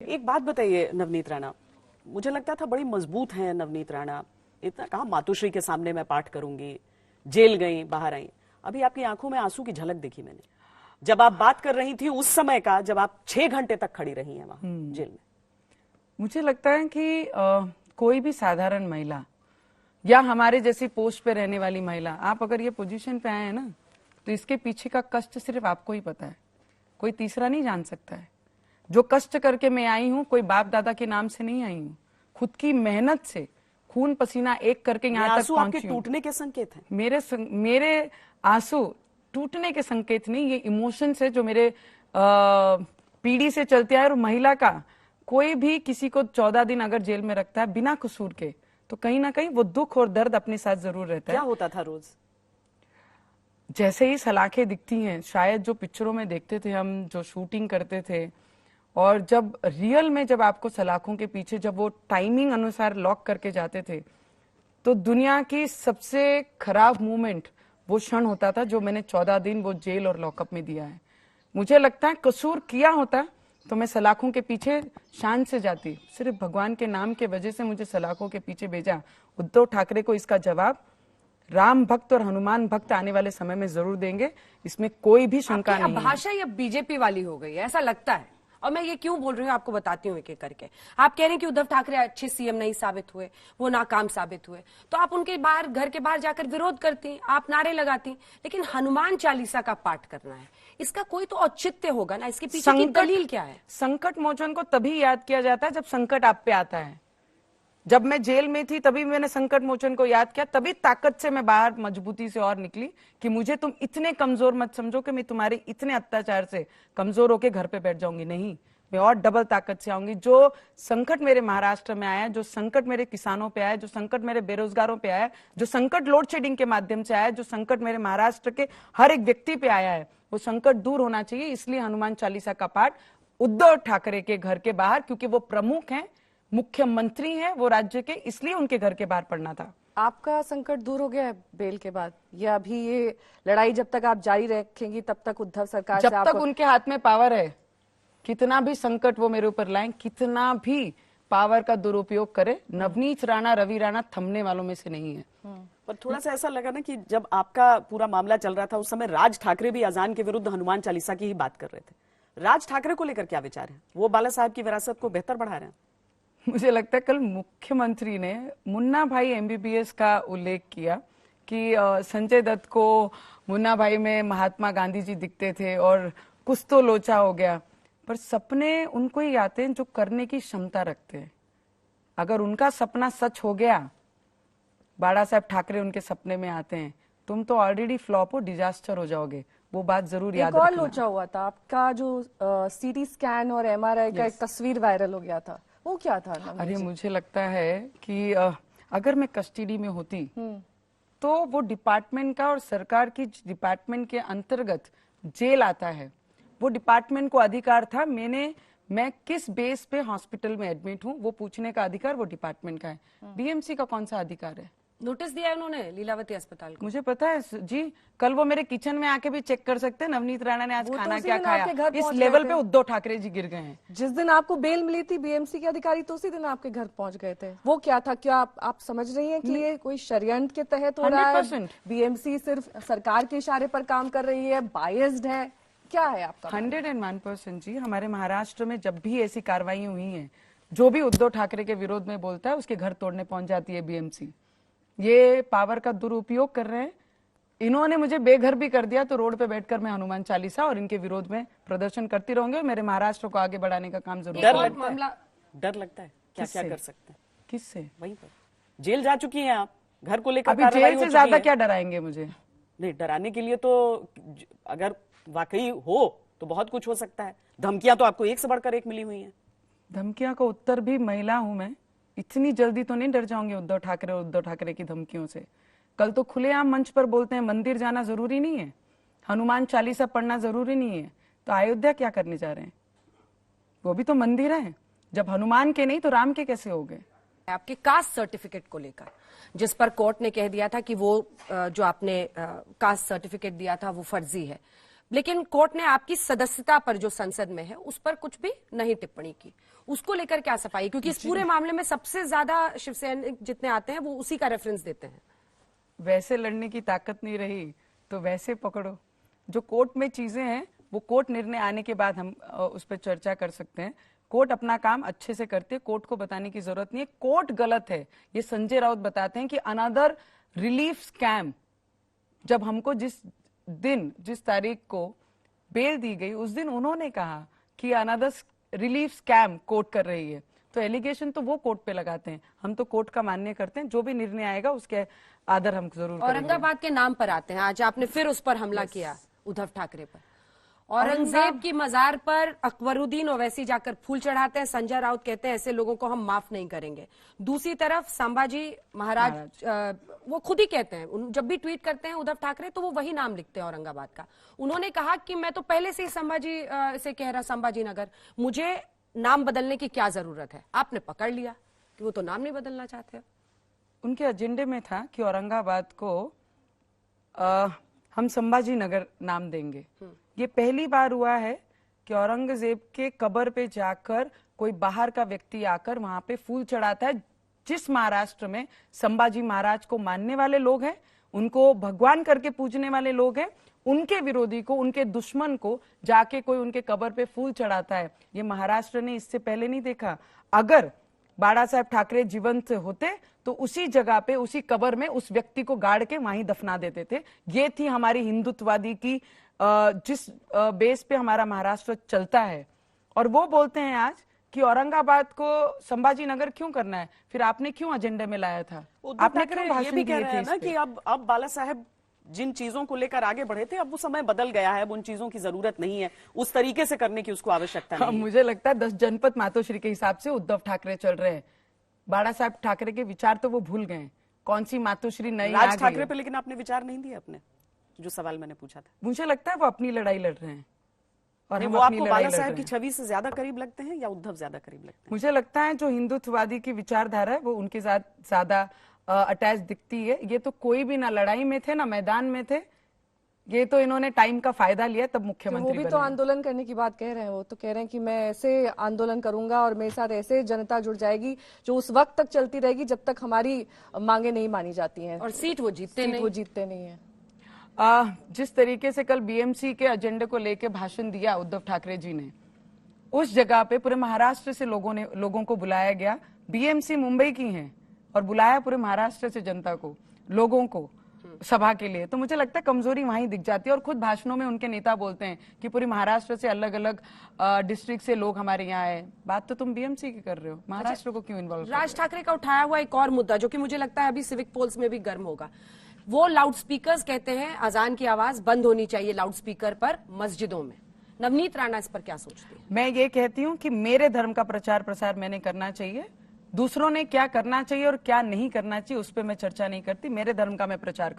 एक बात बताइए नवनीत राणा, मुझे लगता था बड़ी मजबूत हैं नवनीत राणा, इतना कहा मातुश्री के सामने मैं पाठ करूंगी, जेल गई बाहर आई, अभी आपकी आंखों में आंसू की झलक देखी मैंने जब आप बात कर रही थी उस समय का, जब आप 6 घंटे तक खड़ी रही हैं वहां जेल में। मुझे लगता है कि कोई भी साधारण महिला या हमारे जैसी पोस्ट पे रहने वाली महिला, आप अगर ये पोजीशन पे आए हैं ना, तो इसके पीछे का कष्ट सिर्फ आपको ही पता है, कोई तीसरा नहीं जान सकता है। जो कष्ट करके मैं आई हूँ, कोई बाप दादा के नाम से नहीं आई हूँ, खुद की मेहनत से खून पसीना एक करके यहाँ तक पहुंची हूँ। टूटने के संकेत हैं मेरे आंसू टूटने के संकेत नहीं, ये इमोशन है जो मेरे पीढ़ी से चलते आए। और महिला का कोई भी किसी को 14 दिन अगर जेल में रखता है बिना कसूर के, तो कहीं ना कहीं वो दुख और दर्द अपने साथ जरूर रहता है। क्या होता था रोज? जैसे ही सलाखें दिखती हैं, शायद जो पिक्चरों में देखते थे हम, जो शूटिंग करते थे, और जब रियल में जब आपको सलाखों के पीछे जब वो टाइमिंग अनुसार लॉक करके जाते थे, तो दुनिया की सबसे खराब मूवमेंट वो क्षण होता था जो मैंने 14 दिन वो जेल और लॉकअप में दिया है। मुझे लगता है कसूर किया होता तो मैं सलाखों के पीछे शान से जाती, सिर्फ भगवान के नाम के वजह से मुझे सलाखों के पीछे भेजा। उद्धव ठाकरे को इसका जवाब राम भक्त और हनुमान भक्त आने वाले समय में जरूर देंगे, इसमें कोई भी शंका नहीं है। भाषा ये बीजेपी वाली हो गई है ऐसा लगता है, और मैं ये क्यों बोल रही हूँ आपको बताती हूँ एक एक करके। आप कह रहे हैं कि उद्धव ठाकरे अच्छे सीएम नहीं साबित हुए, वो नाकाम साबित हुए, तो आप उनके बाहर घर के बाहर जाकर विरोध करती, आप नारे लगाती, लेकिन हनुमान चालीसा का पाठ करना है, इसका कोई तो औचित्य होगा ना, इसके पीछे की दलील क्या है? संकट मोचन को तभी याद किया जाता है जब संकट आप पे आता है। जब मैं जेल में थी तभी मैंने संकट मोचन को याद किया, तभी ताकत से मैं बाहर मजबूती से और निकली कि मुझे तुम इतने कमजोर मत समझो कि मैं तुम्हारे इतने अत्याचार से कमजोर होकर घर पे बैठ जाऊंगी। नहीं, मैं और डबल ताकत से आऊंगी। जो संकट मेरे महाराष्ट्र में आया, जो संकट मेरे किसानों पे आया, जो संकट मेरे बेरोजगारों पे आया, जो संकट लोड शेडिंग के माध्यम से आया, जो संकट मेरे महाराष्ट्र के हर एक व्यक्ति पे आया है, वो संकट दूर होना चाहिए। इसलिए हनुमान चालीसा का पाठ उद्धव ठाकरे के घर के बाहर, क्योंकि वो प्रमुख हैं, मुख्यमंत्री हैं वो राज्य के, इसलिए उनके घर के बाहर पड़ना था। आपका संकट दूर हो गया है बेल के बाद, या अभी ये लड़ाई जब तक आप जारी रखेंगी तब तक उद्धव सरकार जब तक उनके हाथ में पावर है, कितना भी संकट वो मेरे ऊपर लाएं, कितना भी पावर का दुरुपयोग करे, नवनीत राणा रवि राणा थमने वालों में से नहीं है। पर थोड़ा सा ऐसा लगा ना कि जब आपका पूरा मामला चल रहा था उस समय राज ठाकरे भी अजान के विरुद्ध हनुमान चालीसा की ही बात कर रहे थे। राज ठाकरे को लेकर क्या विचार है? वो बाला साहब की विरासत को बेहतर बढ़ा रहे हैं? मुझे लगता है कल मुख्यमंत्री ने मुन्ना भाई एमबीबीएस का उल्लेख किया कि संजय दत्त को मुन्ना भाई में महात्मा गांधी जी दिखते थे और कुछ तो लोचा हो गया, पर सपने उनको ही आते हैं जो करने की क्षमता रखते हैं। अगर उनका सपना सच हो गया, बाला साहब ठाकरे उनके सपने में आते हैं, तुम तो ऑलरेडी फ्लॉप हो, डिजास्टर हो जाओगे। वो बात जरूर याद रखना। एक और लोचा हुआ था आपका, जो सीटी स्कैन और एमआरआई का एक तस्वीर वायरल हो गया था, वो क्या था? अरे मुझे लगता है कि अगर मैं कस्टडी में होती तो वो डिपार्टमेंट का और सरकार की डिपार्टमेंट के अंतर्गत जेल आता है, वो डिपार्टमेंट को अधिकार था। मैं किस बेस पे हॉस्पिटल में एडमिट हूँ वो पूछने का अधिकार वो डिपार्टमेंट का है। बीएमसी का कौन सा अधिकार है? नोटिस दिया है उन्होंने लीलावती अस्पताल को। मुझे पता है जी, कल वो मेरे किचन में आके भी चेक कर सकते हैं नवनीत राणा ने आज खाना क्या खाया। इस लेवल पे उद्धव ठाकरे जी गिर गए हैं। जिस दिन आपको बेल मिली थी बीएमसी के अधिकारी तो उसी दिन आपके घर पहुंच गए थे। वो क्या था? क्या आप समझ रही हैं कि ये कोई षड्यंत्र के तहत हो रहा है? बीएमसी सिर्फ सरकार के इशारे पर काम कर रही है, बायस्ड है, क्या है आपका? 101% जी। हमारे महाराष्ट्र में जब भी ऐसी कार्रवाई हुई है, जो भी उद्धव ठाकरे के विरोध में बोलता है उसके घर तोड़ने पहुंच जाती है बीएमसी। ये पावर का दुरुपयोग कर रहे हैं। इन्होंने मुझे बेघर भी कर दिया तो रोड पे बैठकर मैं हनुमान चालीसा और इनके विरोध में प्रदर्शन करती रहूंगी। मेरे महाराष्ट्र को आगे बढ़ाने का काम जरूर। डर लगता है क्या क्या कर सकते हैं? किससे? वहीं पर जेल जा चुकी हैं आप, घर को लेकर अभी जेल से ज्यादा क्या डराएंगे मुझे? नहीं, डराने के लिए तो अगर वाकई हो तो बहुत कुछ हो सकता है। धमकियां तो आपको एक से बढ़कर एक मिली हुई हैं। धमकियां का उत्तर भी महिला हूं मैं, इतनी जल्दी तो नहीं डर जाऊंगी उद्धव ठाकरे और उद्धव ठाकरे की धमकियों से। कल तो खुलेआम मंच पर बोलते हैं मंदिर जाना जरूरी नहीं है, हनुमान चालीसा पढ़ना जरूरी नहीं है, तो अयोध्या क्या करने जा रहे हैं? वो भी तो मंदिर है। जब हनुमान के नहीं तो राम के कैसे हो गए? आपके कास्ट सर्टिफिकेट को लेकर जिस पर कोर्ट ने कह दिया था कि वो जो आपने कास्ट सर्टिफिकेट दिया था वो फर्जी है, लेकिन कोर्ट ने आपकी सदस्यता पर जो संसद में है उस पर कुछ भी नहीं टिप्पणी की। उसको लेकर क्या सफाई है? क्योंकि इस पूरे मामले में सबसे ज्यादा शिवसैनिक जितने आते हैं वो उसी का रेफरेंस देते हैं। वैसे लड़ने की ताकत नहीं रही तो वैसे पकड़ो। जो कोर्ट में चीजें हैं वो कोर्ट निर्णय आने के बाद हम उस पर चर्चा कर सकते हैं। कोर्ट अपना काम अच्छे से करते हैं, कोर्ट को बताने की जरूरत नहीं है। कोर्ट गलत है, ये संजय राउत बताते हैं कि अनदर रिलीफ स्कैम। जब हमको जिस तारीख को बेल दी गई उस दिन उन्होंने कहा कि अनदर रिलीफ स्कैम कोर्ट कर रही है, तो एलिगेशन तो वो कोर्ट पे लगाते हैं। हम तो कोर्ट का मान्य करते हैं, जो भी निर्णय आएगा उसके आदर हम जरूर करेंगे। औरंगाबाद के नाम पर आते हैं, आज आपने फिर उस पर हमला किया, उद्धव ठाकरे पर। औरंगजेब की मजार पर अकबरुद्दीन ओवैसी जाकर फूल चढ़ाते हैं। संजय राउत कहते हैं ऐसे लोगों को हम माफ नहीं करेंगे। दूसरी तरफ संभाजी महाराज वो खुद ही कहते हैं, जब भी ट्वीट करते हैं उद्धव ठाकरे तो वो वही नाम लिखते हैं औरंगाबाद का। उन्होंने कहा कि मैं तो पहले से ही संभाजी से कह रहा, संभाजी नगर, मुझे नाम बदलने की क्या जरूरत है। आपने पकड़ लिया कि वो तो नाम नहीं बदलना चाहते। उनके एजेंडे में था कि औरंगाबाद को हम संभाजी नगर नाम देंगे। ये पहली बार हुआ है कि औरंगजेब के कब्र पे जाकर कोई बाहर का व्यक्ति आकर वहां पे फूल चढ़ाता है। जिस महाराष्ट्र में संभाजी महाराज को मानने वाले लोग हैं, उनको भगवान करके पूजने वाले लोग हैं, उनके विरोधी को, उनके दुश्मन को जाके कोई उनके कब्र पे फूल चढ़ाता है, ये महाराष्ट्र ने इससे पहले नहीं देखा। अगर बाड़ा साहब ठाकरे जीवंत होते तो उसी जगह पे, उसी कब्र में उस व्यक्ति को गाड़ के वहीं दफना देते थे। ये थी हमारी हिंदुत्ववादी की जिस बेस पे हमारा महाराष्ट्र चलता है। और वो बोलते हैं आज कि औरंगाबाद को संभाजी नगर क्यों करना है, फिर आपने क्यों एजेंडे में लाया था? आपने क्यों ये भाषण भी कह दिए रहे थे हैं इस ना पे? कि अब बाला साहब जिन चीजों को लेकर आगे बढ़े थे, अब वो समय बदल गया है, अब उन चीजों की जरूरत नहीं है, उस तरीके से करने की उसको आवश्यकता नहीं है। मुझे लगता है 10 जनपद मातोश्री के हिसाब से उद्धव ठाकरे चल रहे हैं। बाड़ा साहब ठाकरे के विचार तो वो भूल गए। कौन सी मातोश्री नई आ राज गई ठाकरे है? पे लेकिन आपने विचार नहीं दिया अपने, जो सवाल मैंने पूछा था। मुझे लगता है वो अपनी लड़ाई लड़ रहे हैं और नहीं, हम वो अपनी आपको लड़ाई बाला लड़ साहब रहे की हैं। छवि से ज्यादा करीब लगते हैं या उद्धव ज्यादा करीब लगते हैं? मुझे लगता है जो हिंदुत्ववादी की विचारधारा है वो उनके साथ ज्यादा अटैच दिखती है। ये तो कोई भी ना लड़ाई में थे ना मैदान में थे, ये तो इन्होंने टाइम का फायदा लिया तब वो मुख्यमंत्री भी बने। तो आंदोलन करने की बात कह रहे हैं। वो तो कह रहे हैं कि मैं ऐसे आंदोलन करूंगा और मेरे साथ ऐसे जनता जुड़ जाएगी जो उस वक्त तक चलती रहेगी जब तक हमारी मांगे नहीं मानी जाती हैं। और सीट वो जीतते नहीं। वो जीतते नहीं है। जिस तरीके से कल बीएमसी के एजेंडे को लेकर भाषण दिया उद्धव ठाकरे जी ने, उस जगह पे पूरे महाराष्ट्र से लोगों को बुलाया गया। बीएमसी मुंबई की है और बुलाया पूरे महाराष्ट्र से जनता को, लोगों को सभा के लिए। तो मुझे लगता है कमजोरी वहीं दिख जाती है। और खुद भाषणों में उनके नेता बोलते हैं कि पूरी महाराष्ट्र से अलग अलग डिस्ट्रिक्ट से लोग हमारे यहाँ आए। बात तो तुम बीएमसी की कर रहे हो, महाराष्ट्र को क्यों इन्वॉल्व? राज ठाकरे का उठाया हुआ एक और मुद्दा जो कि मुझे लगता है अभी सिविक पोल्स में भी गर्म होगा, वो लाउड स्पीकर्स कहते हैं अजान की आवाज बंद होनी चाहिए लाउड स्पीकर पर मस्जिदों में। नवनीत राणा इस पर क्या सोचती है? मैं ये कहती हूँ कि मेरे धर्म का प्रचार प्रसार मैंने करना चाहिए, दूसरों ने क्या करना चाहिए और क्या नहीं करना चाहिए उस पर मैं चर्चा नहीं करती। मेरे धर्म का मैं प्रचार करूँ।